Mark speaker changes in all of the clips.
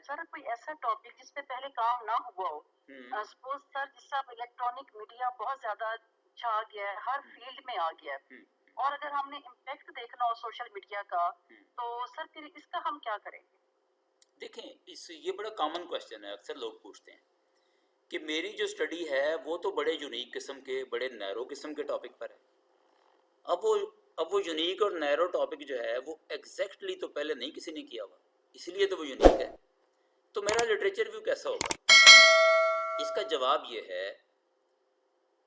Speaker 1: Sir कोई ऐसा topic जिस पे पहले काम ना हुआ हो, सपोज सर जिससे अब इलेक्ट्रॉनिक मीडिया बहुत ज्यादा छा गया है, हर फील्ड में आ गया है, और अगर हमने इम्पैक्ट देखना हो सोशल मीडिया का, तो सर फिर इसका हम क्या करेंगे?
Speaker 2: देखें, ये बड़ा कॉमन क्वेश्चन है, अक्सर लोग पूछते हैं कि मेरी जो स्टडी है वो तो बड़े यूनिक किस्म के, बड़े नैरो किस्म के टॉपिक पर है। अब वो यूनिक और नैरो टॉपिक जो है वो एग्जैक्टली तो पहले नहीं किसी ने किया हुआ, इसलिए तो वो यूनिक है। तो मेरा लिटरेचर रिव्यू कैसा होगा? इसका जवाब ये है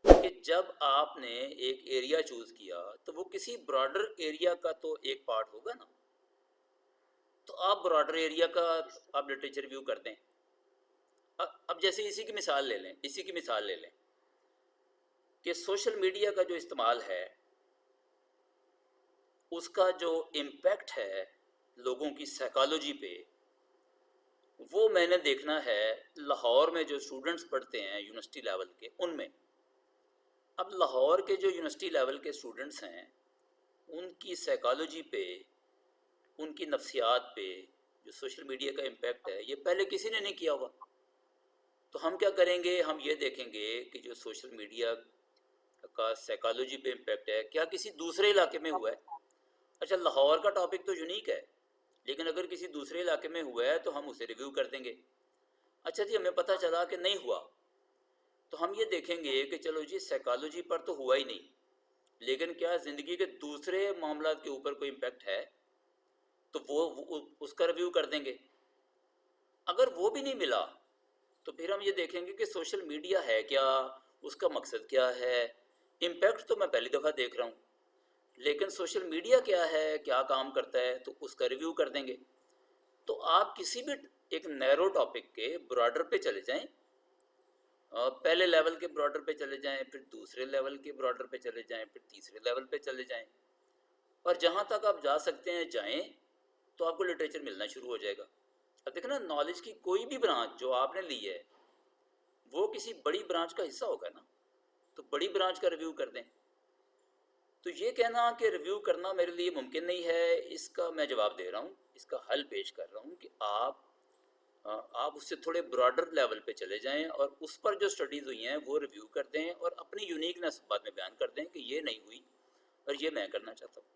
Speaker 2: कि जब आपने एक एरिया चूज किया तो वो किसी ब्रॉडर एरिया का तो एक पार्ट होगा ना, तो आप ब्रॉडर एरिया का आप लिटरेचर रिव्यू करते हैं। अब जैसे इसी की मिसाल ले लें कि सोशल मीडिया का जो इस्तेमाल है उसका जो इम्पैक्ट है लोगों की साइकोलॉजी पे, वो मैंने देखना है लाहौर में जो स्टूडेंट्स पढ़ते हैं यूनिवर्सिटी लेवल के, उनमें। अब लाहौर के जो यूनिवर्सिटी लेवल के स्टूडेंट्स हैं उनकी साइकोलॉजी पे, उनकी नफ्सियात पे जो सोशल मीडिया का इम्पैक्ट है ये पहले किसी ने नहीं किया हुआ। तो हम क्या करेंगे, हम ये देखेंगे कि जो सोशल मीडिया का साइकोलॉजी पे इम्पैक्ट है क्या किसी दूसरे इलाके में हुआ है। अच्छा, लाहौर का टॉपिक तो यूनिक है, लेकिन अगर किसी दूसरे इलाके में हुआ है तो हम उसे रिव्यू कर देंगे। अच्छा जी, हमें पता चला कि नहीं हुआ, तो हम ये देखेंगे कि चलो जी साइकोलॉजी पर तो हुआ ही नहीं, लेकिन क्या ज़िंदगी के दूसरे मामला के ऊपर कोई इम्पैक्ट है, तो वो उसका रिव्यू कर देंगे। अगर वो भी नहीं मिला तो फिर हम ये देखेंगे कि सोशल मीडिया है क्या, उसका मकसद क्या है। इम्पैक्ट तो मैं पहली दफ़ा देख रहा हूँ, लेकिन सोशल मीडिया क्या है, क्या काम करता है, तो उसका रिव्यू कर देंगे। तो आप किसी भी एक नैरो टॉपिक के ब्रॉडर पे चले जाएं, पहले लेवल के ब्रॉडर पे चले जाएं, फिर दूसरे लेवल के ब्रॉडर पे चले जाएं, फिर तीसरे लेवल पे चले जाएं, और जहाँ तक आप जा सकते हैं जाएं, तो आपको लिटरेचर मिलना शुरू हो जाएगा। अब देखना, नॉलेज की कोई भी ब्रांच जो आपने ली है वो किसी बड़ी ब्रांच का हिस्सा होगा ना, तो बड़ी ब्रांच का रिव्यू कर दें। तो ये कहना कि रिव्यू करना मेरे लिए मुमकिन नहीं है, इसका मैं जवाब दे रहा हूँ, इसका हल पेश कर रहा हूँ कि आप उससे थोड़े ब्रॉडर लेवल पे चले जाएं और उस पर जो स्टडीज़ हुई हैं वो रिव्यू कर दें और अपनी यूनिकनेस बाद में बयान कर दें कि ये नहीं हुई और ये मैं करना चाहता हूँ।